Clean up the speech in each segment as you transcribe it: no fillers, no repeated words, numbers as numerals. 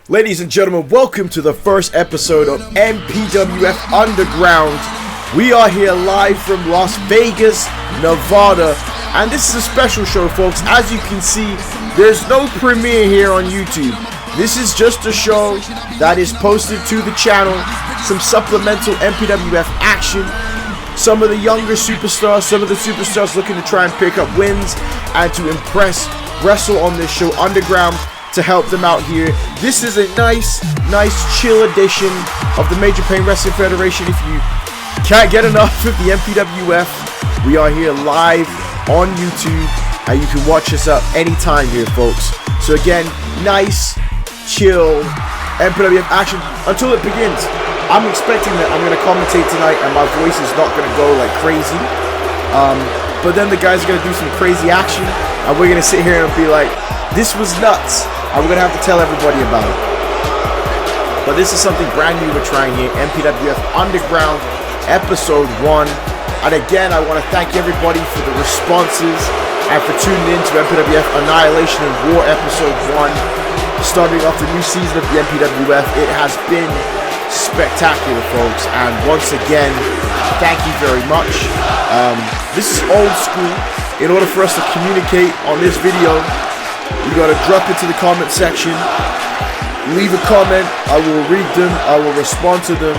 Ladies and gentlemen, welcome to the first episode of MPWF Underground. We are here live from Las Vegas, Nevada, and this is a special show, folks. As you can see, there's no premiere here on YouTube. This is just a show that is posted to the channel, some supplemental MPWF action, some of the younger superstars, some of the superstars looking to try and pick up wins and to impress, wrestle on this show Underground, to help them out here. This is a nice chill edition of the Major Pain Wrestling Federation. If you can't get enough of the MPWF, we are here live on YouTube and you can watch us up anytime here, folks. So again, nice, chill MPWF action until it begins. I'm expecting that I'm going to commentate tonight and my voice is not going to go like crazy. But then the guys are going to do some crazy action and we're going to sit here and be like, this was nuts. And we're going to have to tell everybody about it. But this is something brand new we're trying here. MPWF Underground Episode 1. And again, I want to thank everybody for the responses and for tuning in to MPWF Annihilation and War Episode 1. Starting off the new season of the MPWF. It has been spectacular, folks. And once again, thank you very much. This is old school. In order for us to communicate on this video, you gotta drop into the comment section, leave a comment, I will read them, I will respond to them.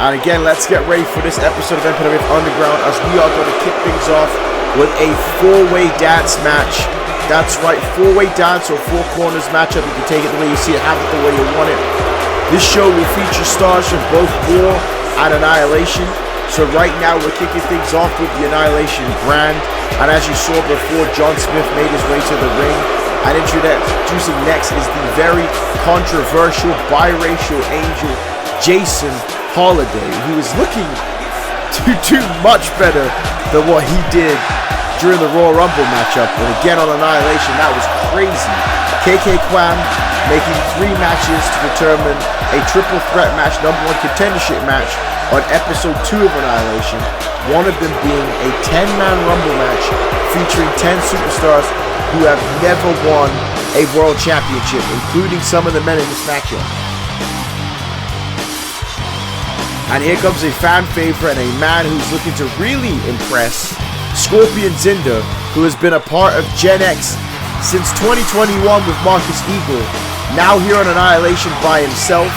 And again, let's get ready for this episode of MPWF Underground as we are gonna kick things off with a four-way dance match. That's right, four-way dance or four corners matchup. You can take it the way you see it, have it the way you want it. This show will feature stars from both War and Annihilation. So right now we're kicking things off with the Annihilation brand. And as you saw before, John Smith made his way to the ring. And introducing next is the very controversial biracial angel, Jason Holiday, who is looking to do much better than what he did during the Royal Rumble matchup. And again on Annihilation, that was crazy. KK Kwam making 3 matches to determine a triple threat match, #1 contendership match on episode 2 of Annihilation. One of them being a 10-man Rumble match featuring 10 superstars who have never won a world championship, including some of the men in this matchup. And here comes a fan favorite and a man who's looking to really impress, Scorpion Zinder, who has been a part of Gen X since 2021 with Marcus Eagle, now here on Annihilation by himself,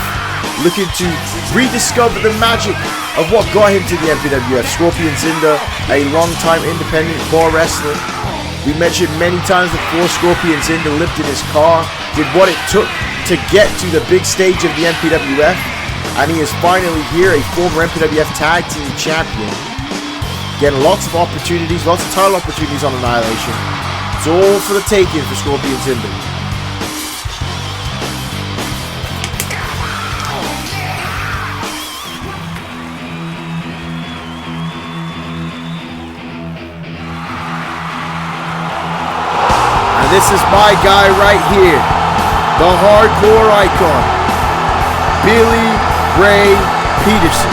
looking to rediscover the magic of what got him to the MPWF. Scorpion Zinder, a long-time independent core wrestler. We mentioned many times before, Scorpion Zinder lived in his car, did what it took to get to the big stage of the MPWF, and he is finally here, a former MPWF Tag Team Champion. Getting lots of opportunities, lots of title opportunities on Annihilation. It's all for the taking for Scorpion Zinder. This is my guy right here, the hardcore icon, Billy Ray Peterson.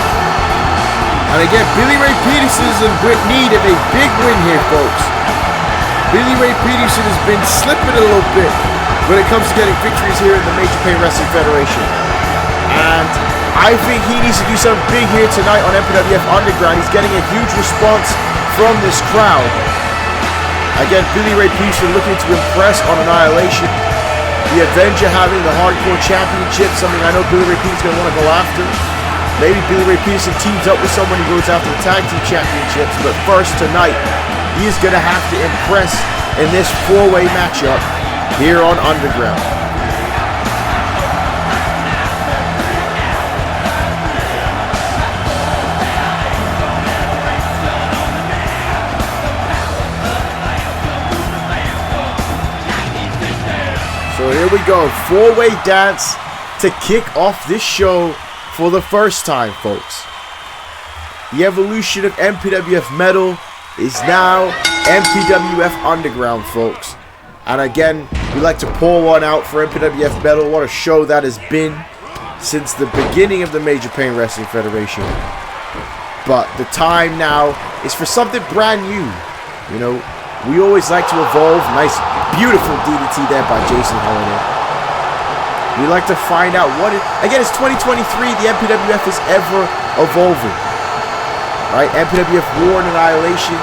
And again, Billy Ray Peterson is in need of a big win here, folks. Billy Ray Peterson has been slipping a little bit when it comes to getting victories here in the Major Pain Wrestling Federation. And I think he needs to do something big here tonight on MPWF Underground. He's getting a huge response from this crowd. Again, Billy Ray Peterson looking to impress on Annihilation. The Avenger having the Hardcore Championship, something I know Billy Ray Peterson's going to want to go after. Maybe Billy Ray Peterson teams up with someone who goes after the Tag Team Championships. But first tonight, he is going to have to impress in this four-way matchup here on Underground. So here we go, four-way dance to kick off this show for the first time, folks. The evolution of MPWF Metal is now MPWF Underground, folks. And again, we like to pour one out for MPWF Metal. What a show that has been since the beginning of the Major Pain Wrestling Federation. But the time now is for something brand new. You know, we always like to evolve. Nice, beautiful DDT there by Jason Holiday. We like to find out what it... Again, it's 2023. The MPWF is ever evolving. Right? MPWF War and Annihilation.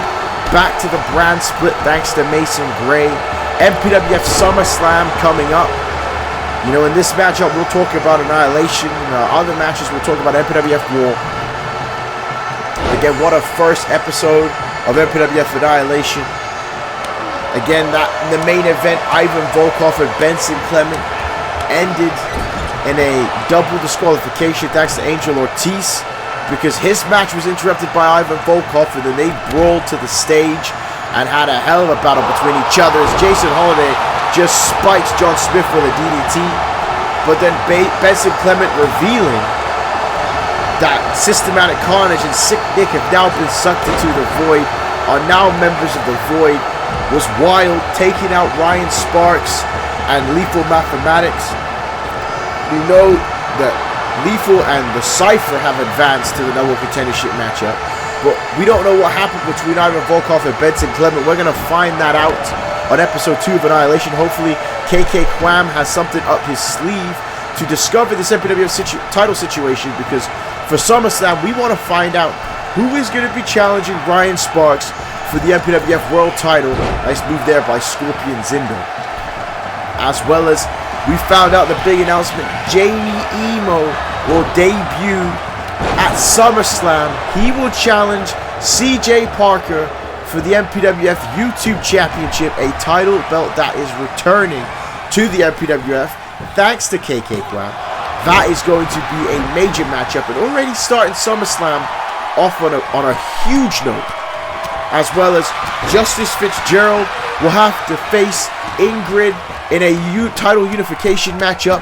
Back to the brand split thanks to Mason Gray. MPWF SummerSlam coming up. You know, in this matchup, we'll talk about Annihilation. In other matches, we'll talk about MPWF War. Again, what a first episode of MPWF Annihilation. Again, the main event, Ivan Volkov and Benson Clement, ended in a double disqualification thanks to Angel Ortiz, because his match was interrupted by Ivan Volkov, and then they brawled to the stage and had a hell of a battle between each other as Jason Holiday just spikes John Smith with a DDT. But then Benson Clement revealing that Systematic Carnage and Sick Nick have now been sucked into the Void, are now members of the Void, was wild, taking out Ryan Sparks and Lethal Mathematics. We know that Lethal and the Cypher have advanced to the number one contendership matchup, but we don't know what happened between Ivan Volkov and Benson Clement. We're going to find that out on episode 2 of Annihilation. Hopefully KK Quam has something up his sleeve to discover this MPWF title situation, because for SummerSlam we want to find out who is going to be challenging Ryan Sparks for the MPWF World title. Nice move there by Scorpion Zindo. As well as we found out the big announcement, Jamie Emo will debut at SummerSlam. He will challenge CJ Parker for the MPWF YouTube Championship, a title belt that is returning to the MPWF thanks to KK Quam. That is going to be a major matchup, and already starting SummerSlam off on a huge note. As well as Justice Fitzgerald will have to face Ingrid in a title unification matchup,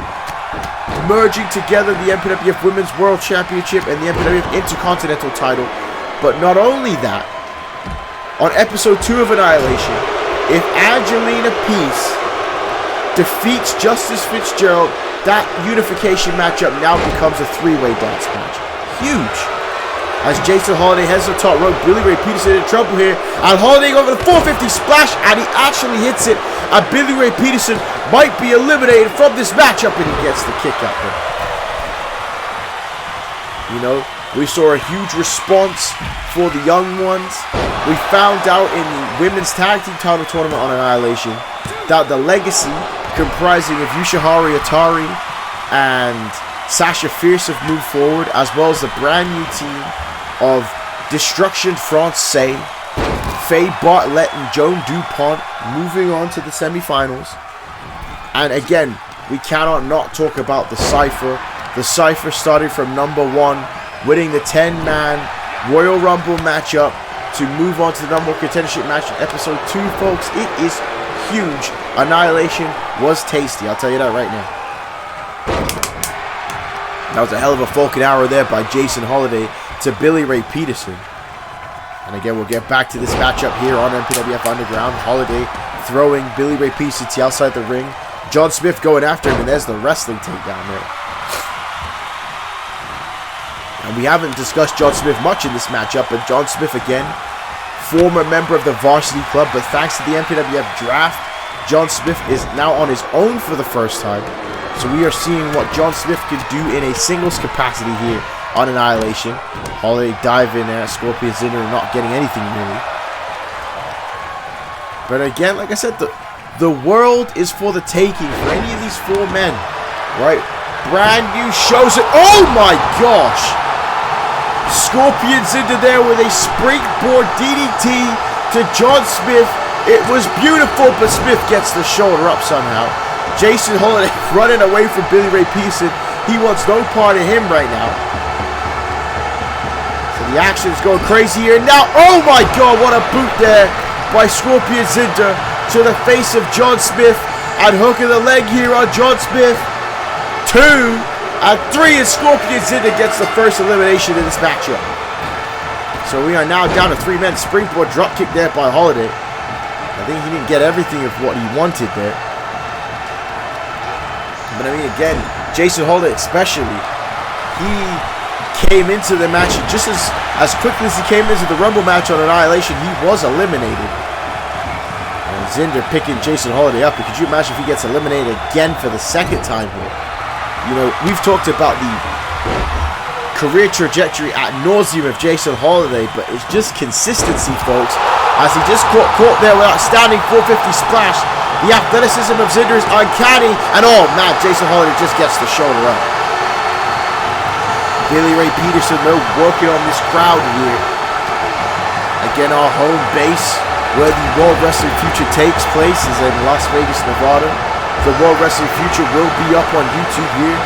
merging together the MPWF Women's World Championship and the MPWF Intercontinental title. But not only that, on episode 2 of Annihilation, if Angelina Peace defeats Justice Fitzgerald, that unification matchup now becomes a 3-way dance match. Huge. As Jason Holiday heads to the top rope, Billy Ray Peterson in trouble here, and Holiday over the 450 splash, and he actually hits it, and Billy Ray Peterson might be eliminated from this matchup, and he gets the kick out there. You know, we saw a huge response for the young ones. We found out in the women's tag team title tournament on Annihilation that the legacy, comprising of Yoshihari Atari and Sasha Fierce, have moved forward, as well as the brand new team of Destruction Francais, Faye Bartlett and Joan DuPont moving on to the semifinals. And again, we cannot not talk about the Cypher. The Cypher started from number 1, winning the 10-man Royal Rumble matchup to move on to the number 1 contendership match in episode 2, folks. It is huge. Annihilation was tasty, I'll tell you that right now. That was a hell of a Falcon Arrow there by Jason Holiday to Billy Ray Peterson. And again, we'll get back to this matchup here on MPWF Underground. Holiday throwing Billy Ray Peterson to outside the ring. John Smith going after him, and there's the wrestling takedown there. And we haven't discussed John Smith much in this matchup, but John Smith again, former member of the Varsity Club, but thanks to the MPWF draft, John Smith is now on his own for the first time. So we are seeing what John Smith can do in a singles capacity here on Annihilation. Holiday dive in there, Scorpion Zinder not getting anything really. But again, like I said, the world is for the taking for any of these 4 men, right? Brand new shows it. Oh my gosh! Scorpion Zinder there with a springboard DDT to John Smith. It was beautiful, but Smith gets the shoulder up somehow. Jason Holiday running away from Billy Ray Peterson. He wants no part of him right now. So the action is going crazy here. Now, oh my god, what a boot there by Scorpion Zinder to the face of John Smith. And hooking the leg here on John Smith. 2 and 3, and Scorpion Zinder gets the first elimination in this matchup. So we are now down to 3 men. Springboard dropkick there by Holiday. I think he didn't get everything of what he wanted there. But I mean, again, Jason Holiday especially, he came into the match just as quickly as he came into the Rumble match on Annihilation, he was eliminated. And Zinder picking Jason Holiday up. But could you imagine if he gets eliminated again for the 2nd time here? You know, we've talked about the career trajectory ad nauseum of Jason Holiday, but it's just consistency, folks. As he just caught there with that standing 450 splash. The athleticism of Zinder is uncanny. And oh man, Jason Holiday just gets the shoulder up. Billy Ray Peterson, though, working on this crowd here. Again, our home base, where the World Wrestling Future takes place, is in Las Vegas, Nevada. The World Wrestling Future will be up on YouTube here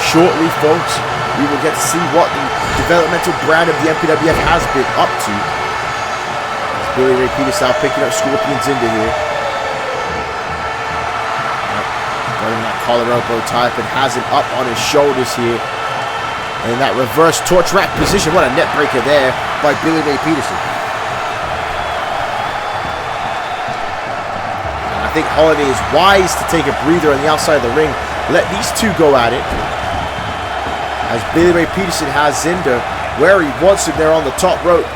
shortly, folks. We will get to see what the developmental brand of the MPWF has been up to. As Billy Ray Peterson now picking up Scorpion Zinder here. Got him that collar elbow type and has him up on his shoulders here. And in that reverse torch rack position, what a net breaker there by Billy Ray Peterson. And I think Holiday is wise to take a breather on the outside of the ring. Let these two go at it. As Billy Ray Peterson has Zinder where he wants him there on the top rope.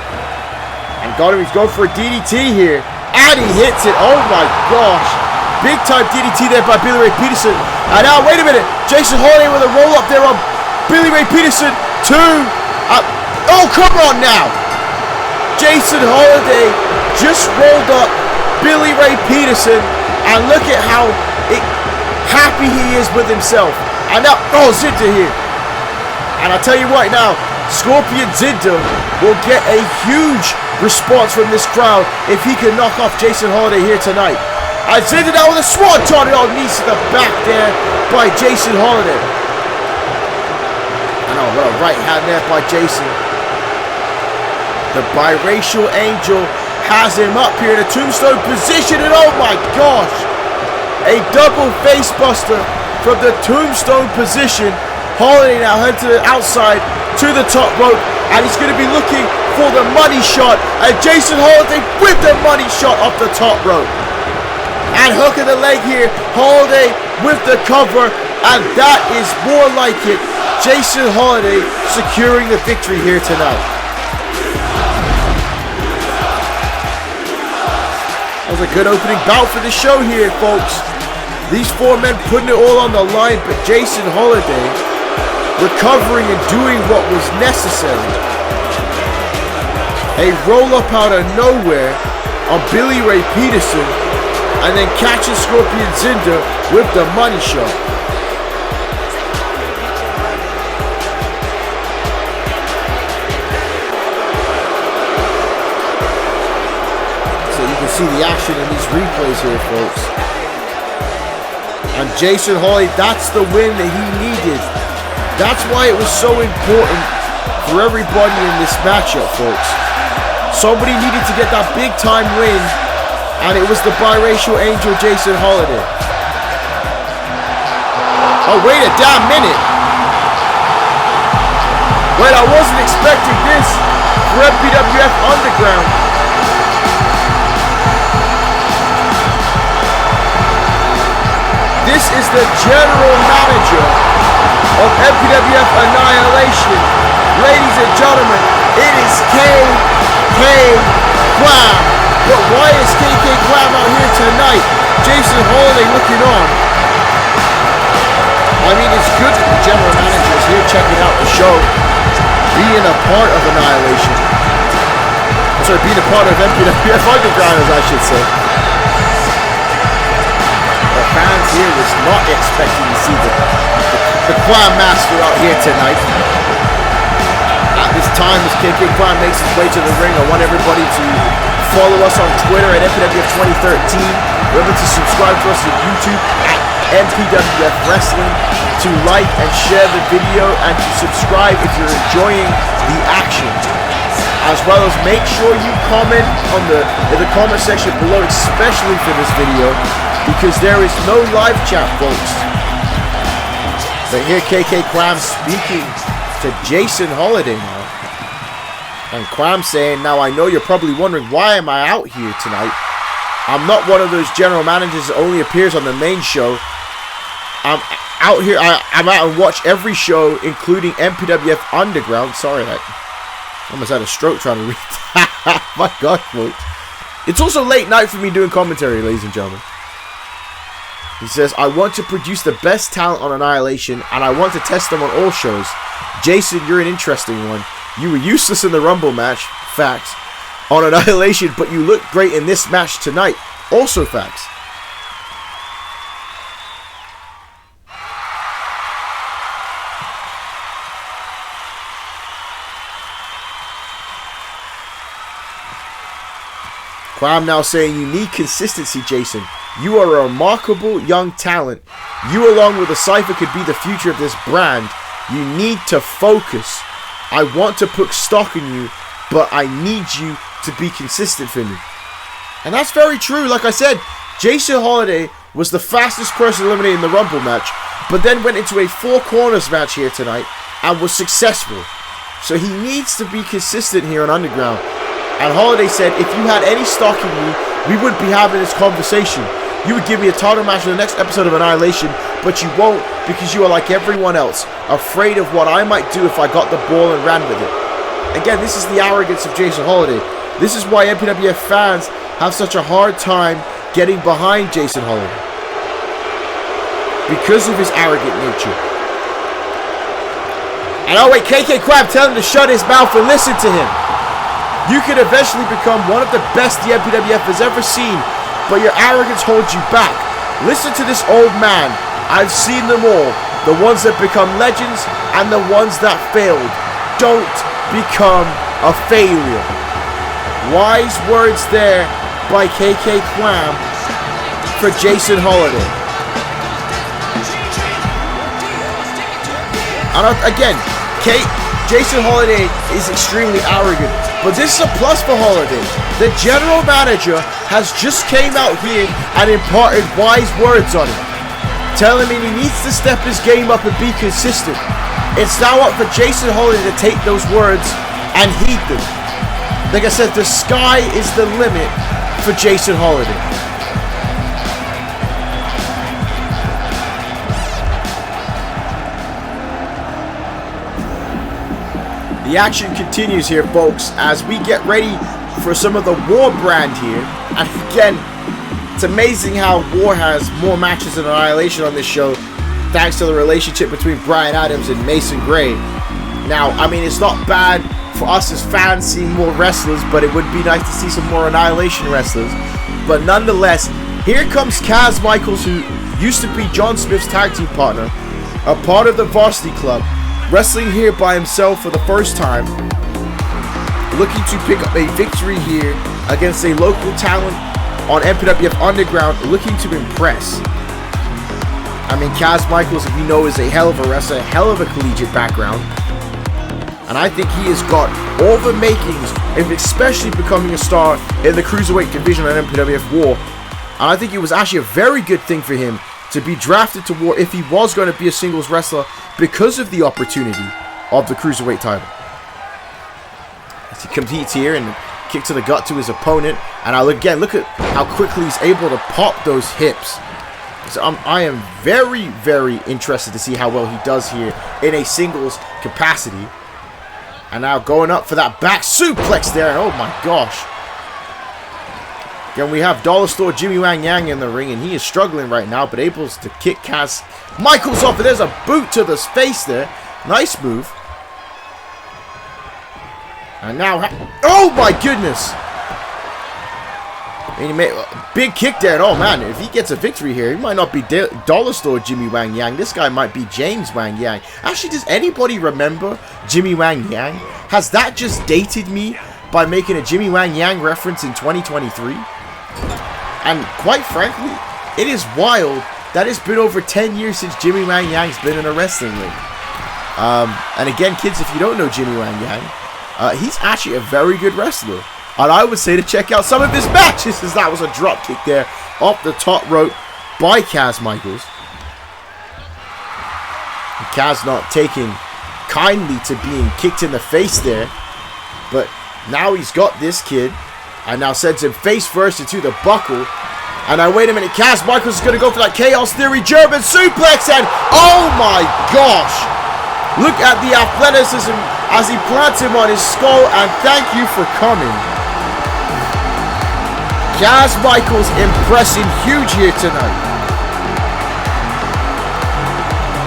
And got him, he's going for a DDT here. And he hits it, oh my gosh. Big time DDT there by Billy Ray Peterson. And now, wait a minute, Jason Holiday with a roll up there on Billy Ray Peterson. Oh, come on now. Jason Holiday just rolled up Billy Ray Peterson. And look at how happy he is with himself. And now, oh, Zinder here. And I'll tell you right now, Scorpion Zinder will get a huge response from this crowd if he can knock off Jason Holiday here tonight. And Zinder now with a swanton on knees to the back there by Jason Holiday. And oh, what a right hand there by Jason. The biracial angel has him up here in a tombstone position. And oh my gosh, a double face buster from the tombstone position. Holiday now heads to the outside, to the top rope, and he's going to be looking for the money shot. And Jason Holiday with the money shot off the top rope. And hook of the leg here, Holiday with the cover, and that is more like it. Jason Holiday securing the victory here tonight. That was a good opening bout for the show here, folks. These four men putting it all on the line, but Jason Holiday recovering and doing what was necessary. A roll-up out of nowhere on Billy Ray Peterson, and then catches Scorpion Zinder with the money shot. So you can see the action in these replays here, folks. And Jason Holiday, that's the win that he needed. That's why it was so important for everybody in this matchup, folks. Somebody needed to get that big time win, and it was the biracial angel Jason Holiday. Oh, wait a damn minute. Wait, I wasn't expecting this for MPWF Underground. This is the general manager of MPWF Annihilation. Ladies and gentlemen, it is KK Clam. But why is KK Clam out here tonight? Jason Holiday looking on. I mean, it's good that the general manager is here checking out the show, being a part of Annihilation. Sorry, being a part of MPWF Underground, as I should say. The fans here was not expecting to see the Clown Master out here tonight. At this time, as KK Clown makes his way to the ring, I want everybody to follow us on Twitter at MPWF2013. Remember to subscribe to us on YouTube at MPWF Wrestling, to like and share the video, and to subscribe if you're enjoying the action. As well as make sure you comment in the comment section below, especially for this video, because there is no live chat, folks. But here KK Clam speaking to Jason Holiday now. And Clam saying, now I know you're probably wondering, why am I out here tonight? I'm not one of those general managers that only appears on the main show. I'm out here, I'm out and watch every show, including MPWF Underground. Sorry, I almost had a stroke trying to read that. My God, folks. It's also late night for me doing commentary, ladies and gentlemen. He says, I want to produce the best talent on Annihilation, and I want to test them on all shows. Jason, you're an interesting one. You were useless in the Rumble match. Facts. On Annihilation, but you look great in this match tonight. Also facts. Quam now saying, you need consistency, Jason. You are a remarkable young talent. You along with the Cypher could be the future of this brand. You need to focus. I want to put stock in you, but I need you to be consistent for me. And that's very true. Like I said, Jason Holiday was the fastest person eliminated in the Rumble match, but then went into a 4 corners match here tonight and was successful. So he needs to be consistent here on Underground. And Holiday said, if you had any stock in me, we wouldn't be having this conversation. You would give me a title match in the next episode of Annihilation, but you won't because you are like everyone else, afraid of what I might do if I got the ball and ran with it. Again, this is the arrogance of Jason Holiday. This is why MPWF fans have such a hard time getting behind Jason Holiday. Because of his arrogant nature. And oh wait, KK Crab, tell him to shut his mouth and listen to him. You could eventually become one of the best the MPWF has ever seen, but your arrogance holds you back. Listen to this old man. I've seen them all. The ones that become legends and the ones that failed. Don't become a failure. Wise words there by KK Clam for Jason Holiday. And again, Jason Holiday is extremely arrogant, but this is a plus for Holiday. The general manager has just came out here and imparted wise words on him, telling him he needs to step his game up and be consistent. It's now up for Jason Holiday to take those words and heed them. Like I said, the sky is the limit for Jason Holiday. The action continues here, folks, as we get ready for some of the War brand here. And again, it's amazing how War has more matches than Annihilation on this show, thanks to the relationship between Brian Adams and Mason Gray. Now, I mean, it's not bad for us as fans seeing more wrestlers, but it would be nice to see some more Annihilation wrestlers. But nonetheless, here comes Kaz Michaels, who used to be John Smith's tag team partner, a part of the Varsity Club, wrestling here by himself for the first time, looking to pick up a victory here against a local talent on MPWF Underground, looking to impress. I mean, Kaz Michaels, if you know, is a hell of a wrestler, a hell of a collegiate background. And I think he has got all the makings of especially becoming a star in the Cruiserweight division on MPWF War. And I think it was actually a very good thing for him to be drafted to War if he was going to be a singles wrestler, because of the opportunity of the Cruiserweight title. As he competes here and kick to the gut to his opponent. And again, look at how quickly he's able to pop those hips. So I am very, very interested to see how well he does here in a singles capacity. And now going up for that back suplex there. Oh my gosh. Again, we have Dollar Store Jimmy Wang Yang in the ring, and he is struggling right now, but able to kick Kaz Michaels off. And there's a boot to the face there. Nice move. And now, oh my goodness. And he made a big kick there. And oh man, if he gets a victory here, he might not be Dollar Store Jimmy Wang Yang. This guy might be James Wang Yang. Actually, does anybody remember Jimmy Wang Yang? Has that just dated me by making a Jimmy Wang Yang reference in 2023? And quite frankly, it is wild that it's been over 10 years since Jimmy Wang Yang's been in a wrestling ring. And again, kids, if you don't know Jimmy Wang Yang, he's actually a very good wrestler. And I would say to check out some of his matches, as that was a drop kick there off the top rope by Kaz Michaels. And Kaz not taking kindly to being kicked in the face there. But now he's got this kid. And now sends him face first into the buckle. And now wait a minute, Kaz Michaels is going to go for that Chaos Theory German suplex. And oh my gosh. Look at the athleticism as he plants him on his skull. And thank you for coming. Kaz Michaels impressing huge here tonight.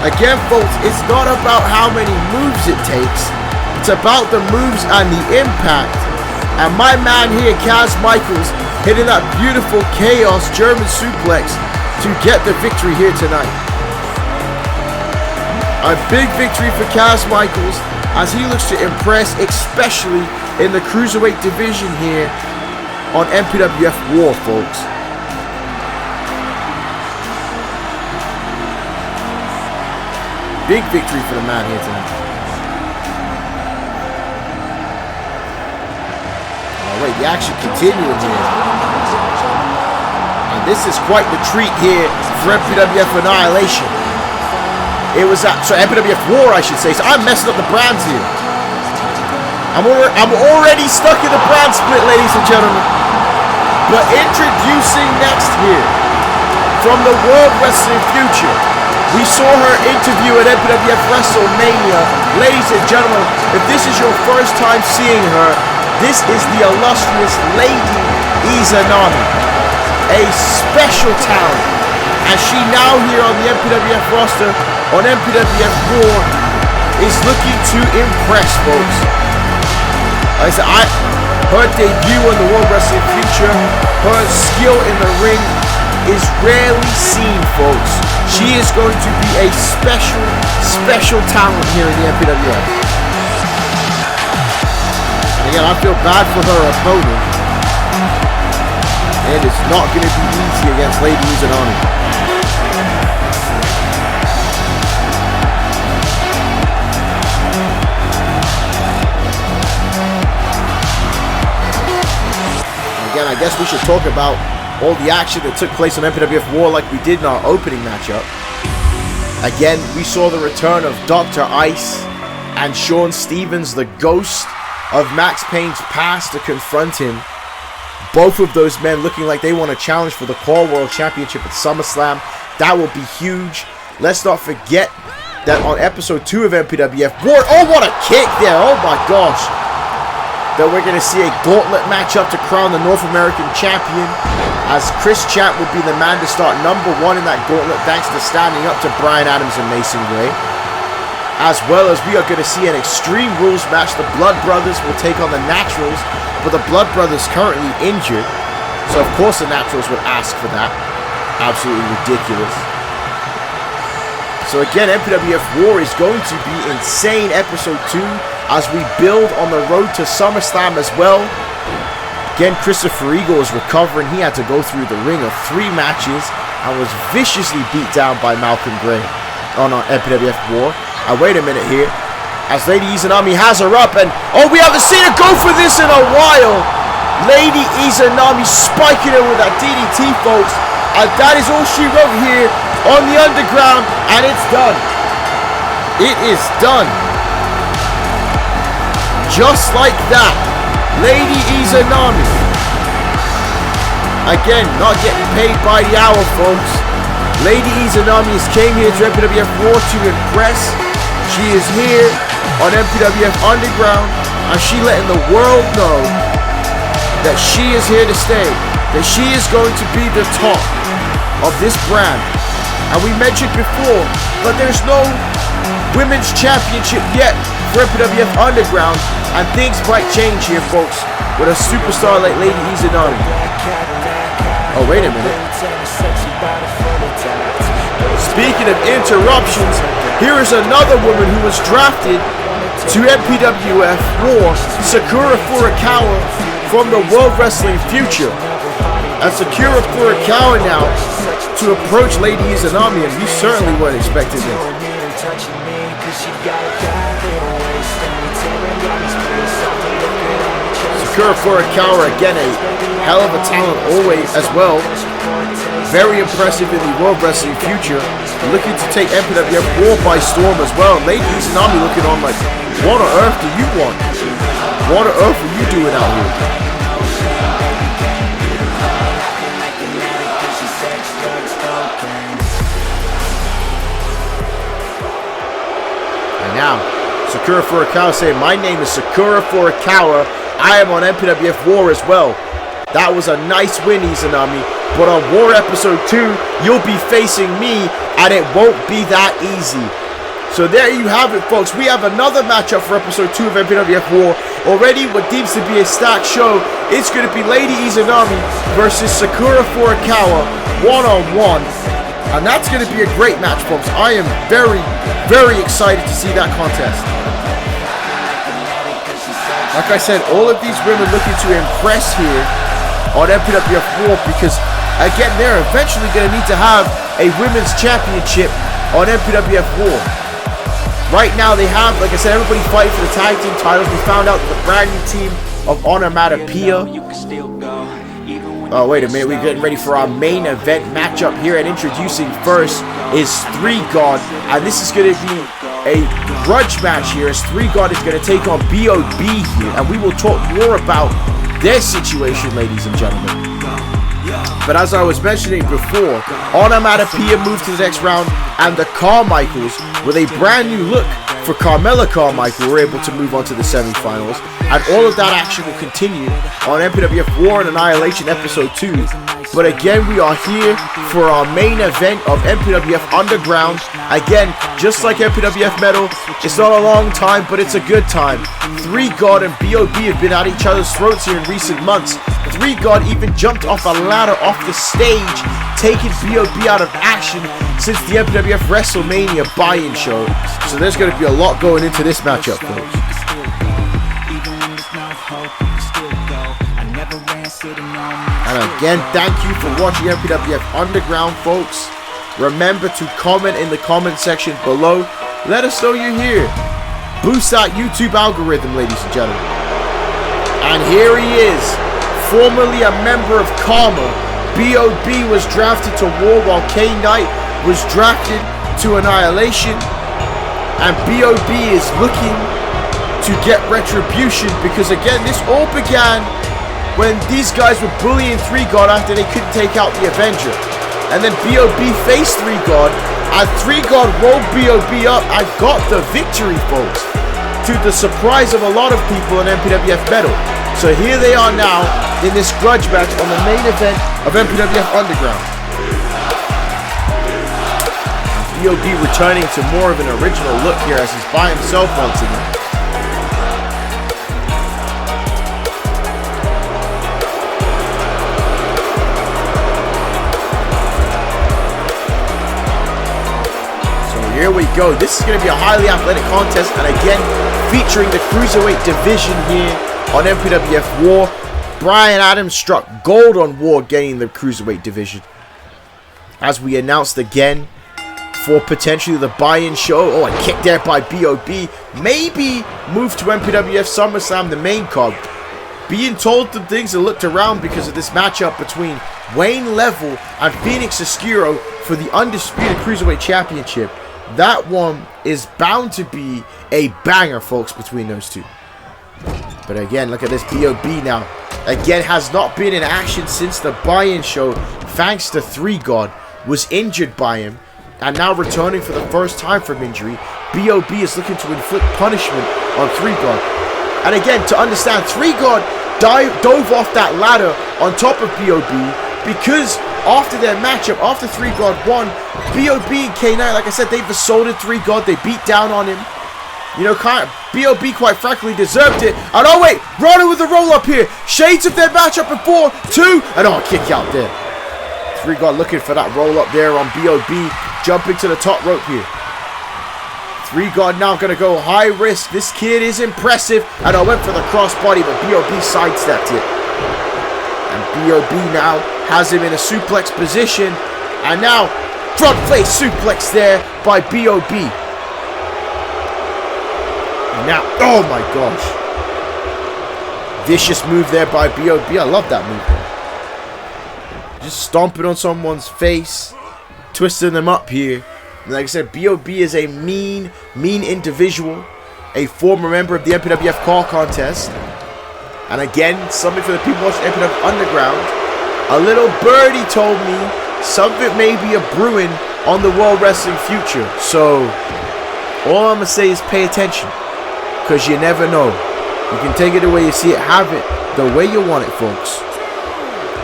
Again, folks, it's not about how many moves it takes. It's about the moves and the impact. And my man here, Kaz Michaels, hitting that beautiful chaos German suplex to get the victory here tonight. A big victory for Kaz Michaels as he looks to impress, especially in the cruiserweight division here on MPWF War, folks. Big victory for the man here tonight. Oh wait, the action continuing here. And this is quite the treat here for MPWF Annihilation. It was MPWF War, I should say. So I'm messing up the brands here. I'm already stuck in the brand split, ladies and gentlemen. But introducing next here, from the World Wrestling Future, we saw her interview at MPWF WrestleMania. Ladies and gentlemen, if this is your first time seeing her, this is the illustrious Lady Izanami, a special talent. And she now here on the MPWF roster, on MPWF War, is looking to impress, folks. Like I said, her debut on the World Wrestling Future, her skill in the ring is rarely seen, folks. She is going to be a special talent here in the MPWF. And again, I feel bad for her opponent. And it's not going to be easy against Lady Izanami. Again, I guess we should talk about all the action that took place on MPWF War like we did in our opening matchup. Again, we saw the return of Dr. Ice and Sean Stevens, the ghost of Max Payne's past, to confront him. Both of those men looking like they want to challenge for the Core World Championship at SummerSlam. That will be huge. Let's not forget that on episode 2 of MPWF War, oh, what a kick there, oh my gosh, that we're going to see a gauntlet matchup to crown the North American champion, as Chris Champ will be the man to start #1 in that gauntlet thanks to standing up to Brian Adams and Mason Gray. As well as we are going to see an Extreme Rules match. The Blood Brothers will take on the Naturals, but the Blood Brothers currently injured, so of course the Naturals would ask for that. Absolutely ridiculous. So again, MPWF War is going to be insane episode 2 as we build on the road to SummerSlam as well. Again, Christopher Eagle is recovering. He had to go through the ring of 3 matches and was viciously beat down by Malcolm Gray on our MPWF War. And wait a minute here, as Lady Izanami has her up, and oh, we haven't seen her go for this in a while. Lady Izanami spiking her with that DDT, folks. And that is all she wrote here on the Underground, and it's done. It is done. Just like that, Lady Izanami. Again, not getting paid by the hour, folks. Lady Izanami has came here to MPWF War to impress. She is here on MPWF Underground, and she letting the world know that she is here to stay, that she is going to be the top of this brand. And we mentioned before, but there's no women's championship yet for MPWF Underground, and things might change here, folks, with a superstar like Lady Izanami. Oh, wait a minute. Speaking of interruptions, here is another woman who was drafted to MPWF War, Sakura Furukawa from the World Wrestling Future. And Sakura Furukawa now to approach Lady Izanami, and we certainly weren't expecting this. Sakura Furukawa, again, a hell of a talent always as well. Very impressive in the World Wrestling Future. Looking to take MPWF War by storm as well. Lady Izanami looking on like, what on earth do you want? What on earth are you doing out here? And now, Sakura Furukawa saying, my name is Sakura Furukawa. I am on MPWF War as well. That was a nice win, Izanami. But on War Episode 2, you'll be facing me, and it won't be that easy. So there you have it, folks. We have another matchup for Episode 2 of MPWF War. Already what seems to be a stacked show. It's going to be Lady Izanami versus Sakura Furukawa one-on-one. And that's going to be a great match, folks. I am very, very excited to see that contest. Like I said, all of these women looking to impress here on MPWF War, because again, they're eventually going to need to have a women's championship on MPWF War. Right now they have, like I said, everybody fighting for the tag team titles. We found out the brand new team of Onomatopoeia. Oh, wait a minute, we're getting ready for our main event matchup here, and introducing first is 3God, and this is going to be a grudge match here, as 3God is going to take on BOB here, and we will talk more about their situation, ladies and gentlemen. But as I was mentioning before, Onomatopoeia moved to the next round, and the Carmichaels, with a brand new look for Carmella Carmichael, were able to move on to the semifinals. And all of that action will continue on MPWF War and Annihilation Episode 2. But again, we are here for our main event of MPWF Underground. Again, just like MPWF Metal, it's not a long time, but it's a good time. 3God and BOB have been at each other's throats here in recent months. 3God even jumped off a ladder off the stage, taking BOB out of action since the MPWF WrestleMania buy-in show. So there's going to be a lot going into this matchup, folks. And again, thank you for watching MPWF Underground, folks. Remember to comment in the comment section below. Let us know you're here. Boost that YouTube algorithm, ladies and gentlemen. And here he is, formerly a member of Karma. BOB was drafted to War, while K-Knight was drafted to Annihilation. And BOB is looking to get retribution, because again, this all began when these guys were bullying 3God after they couldn't take out the Avenger. And then BOB faced 3God, and 3God rolled BOB up and got the victory, folks, to the surprise of a lot of people in MPWF Metal. So here they are now in this grudge match on the main event of MPWF Underground. BOB returning to more of an original look here as he's by himself once again. Here we go. This is going to be a highly athletic contest, and again, featuring the Cruiserweight division here on MPWF War. Brian Adams struck gold on War, gaining the Cruiserweight division. As we announced again, for potentially the buy-in show. Oh, a kick there by BOB. Maybe move to MPWF SummerSlam, the main card. Being told some things and looked around because of this matchup between Wayne Level and Phoenix Oscuro for the Undisputed Cruiserweight Championship. That one is bound to be a banger, folks, between those two. But again, look at this. BOB now, again, has not been in action since the buy-in show, thanks to 3God, was injured by him, and now returning for the first time from injury. BOB is looking to inflict punishment on 3God. And again, to understand, 3God dove off that ladder on top of BOB, because after their matchup, after 3God won, BOB and K-Knight, like I said, they've assaulted 3God, they beat down on him. You know, BOB quite frankly deserved it. And oh wait, Rana with the roll up here. Shades of their matchup in 4, 2, and oh, kick out there. 3God looking for that roll up there on BOB, jumping to the top rope here. 3God now going to go high risk. This kid is impressive. And I went for the crossbody, but BOB sidestepped it. And BOB now has him in a suplex position. And now, front face suplex there by BOB. And now, oh my gosh. Vicious move there by BOB. I love that move there. Just stomping on someone's face. Twisting them up here. And like I said, BOB is a mean individual. A former member of the MPWF Call Contest. And again, something for the people watching MPWF Underground. A little birdie told me something may be a brewing on the World Wrestling future. So, all I'm going to say is pay attention. Because you never know. You can take it the way you see it. Have it the way you want it, folks.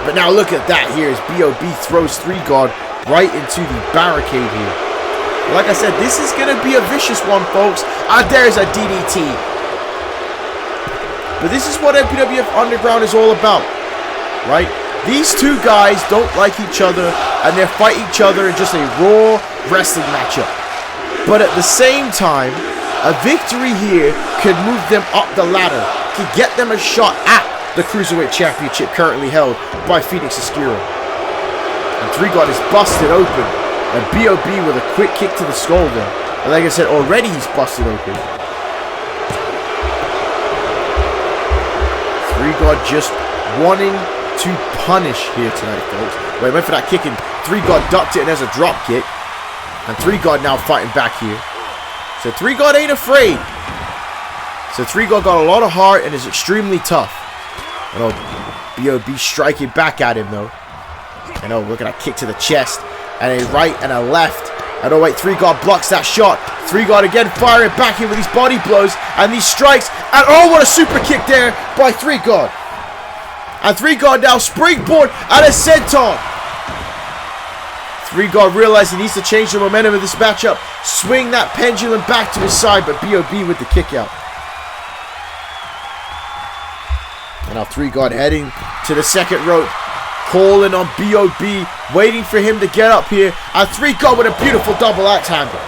But now look at that here as B.O.B. throws 3-God right into the barricade here. Like I said, this is going to be a vicious one, folks. And there's a DDT. But this is what MPWF Underground is all about, right? These two guys don't like each other, and they fight each other in just a raw wrestling matchup. But at the same time, a victory here could move them up the ladder, to get them a shot at the Cruiserweight Championship currently held by Phoenix Oscuro. And 3-God is busted open, and B.O.B. with a quick kick to the skull there. And like I said, already he's busted open. 3-God just wanting to punish here tonight, folks. Wait, went for that kick, and 3-God ducked it, and there's a drop kick. And 3-God now fighting back here. So 3-God ain't afraid. So 3-God got a lot of heart and is extremely tough. And B.O.B. striking back at him, though. And look at that kick to the chest. And a right and a left. And wait, 3-God blocks that shot. 3-God again firing back in with these body blows and these strikes. And what a super kick there by 3-God. And 3-God now springboard and a senton. 3-God realized he needs to change the momentum of this matchup. Swing that pendulum back to his side, but B.O.B. with the kick out. And now 3-God heading to the second rope. Calling on B.O.B. Waiting for him to get up here. And 3-God with a beautiful double axe handle.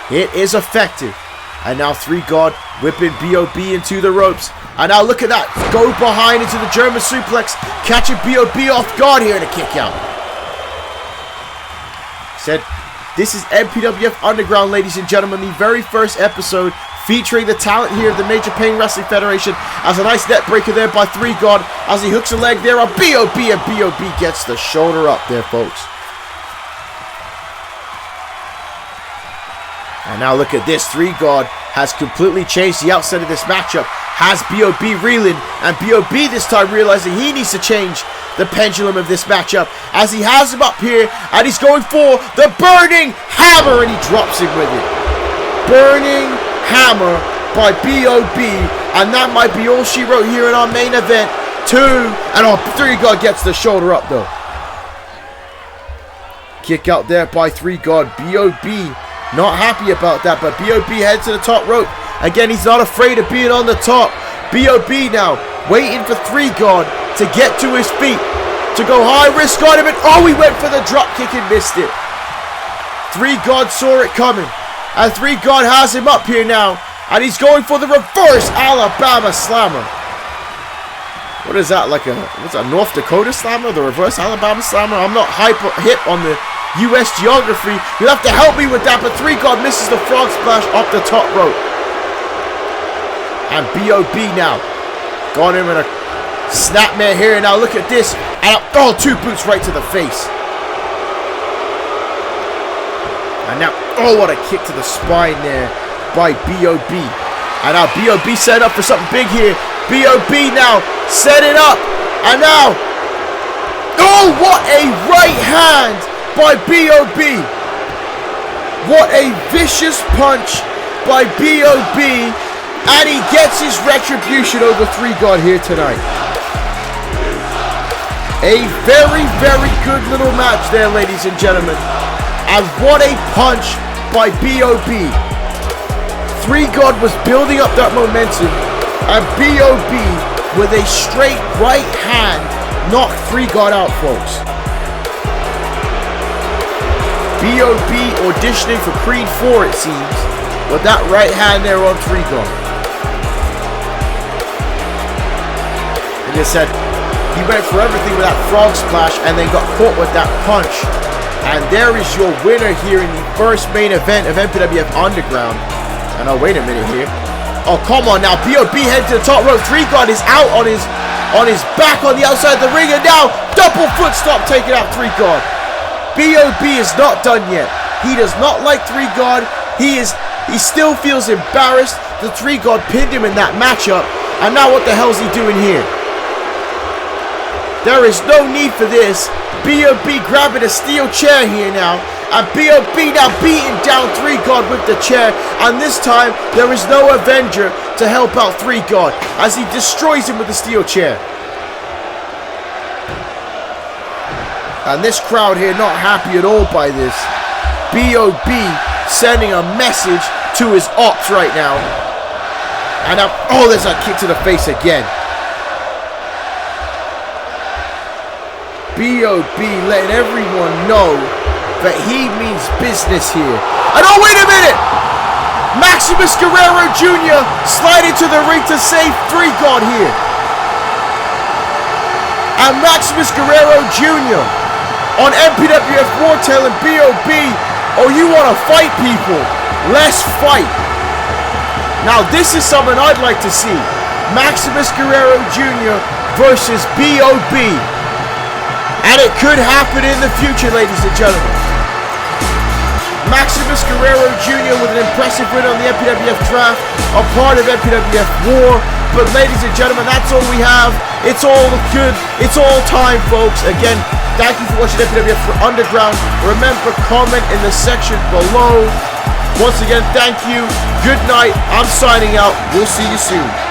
It is effective. And now 3-God whipping B.O.B. into the ropes. And now look at that. Go behind into the German suplex. Catching B.O.B. off guard here in a kick out. Said, this is MPWF Underground, ladies and gentlemen, the very first episode featuring the talent here of the Major Pain Wrestling Federation. As a nice net breaker there by 3-God as he hooks a leg there on B.O.B. and B.O.B. gets the shoulder up there, folks. And now look at this. 3-God has completely changed the outset of this matchup. Has B.O.B. reeling, and B.O.B. this time realizing he needs to change the pendulum of this matchup as he has him up here and he's going for the burning hammer, and he drops him with it. Burning hammer by B.O.B. and that might be all she wrote here in our main event. 2 and 3-God gets the shoulder up though. Kick out there by 3-God. B.O.B. not happy about that, but B.O.B. heads to the top rope. Again, he's not afraid of being on the top. B.O.B. now waiting for 3-God to get to his feet, to go high risk on him, and he went for the drop kick and missed it. 3-God saw it coming, and 3-God has him up here now, and he's going for the reverse Alabama Slammer. What is that, like what's a North Dakota Slammer? The reverse Alabama Slammer? I'm not hip on the U.S. geography. You'll have to help me with that, but 3-God misses the frog splash up the top rope. And B.O.B. now got him in a snapmare here. Now look at this. And 2 boots right to the face. And now, what a kick to the spine there by B.O.B. And now B.O.B. set up for something big here. B.O.B. now set it up. And now, what a right hand by B.O.B. What a vicious punch by B.O.B. And he gets his retribution over 3-God here tonight. A very, very good little match there, ladies and gentlemen. And what a punch by B.O.B. 3-God was building up that momentum, and B.O.B. with a straight right hand knocked 3-God out, folks. B.O.B. auditioning for Creed 4, it seems, with that right hand there on 3-God. And they said he went for everything with that frog splash and then got caught with that punch. And there is your winner here in the first main event of MPWF Underground. And wait a minute here. Come on now. B.O.B. heading to the top rope. 3-God is out on his back on the outside of the ring. And now double foot stop taking out 3-God. B.O.B. is not done yet. He does not like 3-God. He still feels embarrassed that 3-God pinned him in that matchup. And now what the hell is he doing here? There is no need for this. B.O.B. grabbing a steel chair here now. And B.O.B. now beating down 3-God with the chair. And this time, there is no Avenger to help out 3-God as he destroys him with the steel chair. And this crowd here not happy at all by this. B.O.B. sending a message to his ops right now. And now, oh, there's a kick to the face again. B.O.B. letting everyone know that he means business here. And oh, wait a minute! Maximus Guerrero Jr. sliding to the ring to save 3 God here. And Maximus Guerrero Jr. on MPWF War telling B.O.B. oh, you want to fight people? Let's fight. Now this is something I'd like to see. Maximus Guerrero Jr. versus B.O.B. And it could happen in the future, ladies and gentlemen. Maximus Guerrero Jr. with an impressive win on the MPWF draft, a part of MPWF War. But ladies and gentlemen, that's all we have. It's all good. It's all time, folks. Again, thank you for watching MPWF Underground. Remember, comment in the section below. Once again, thank you. Good night. I'm signing out. We'll see you soon.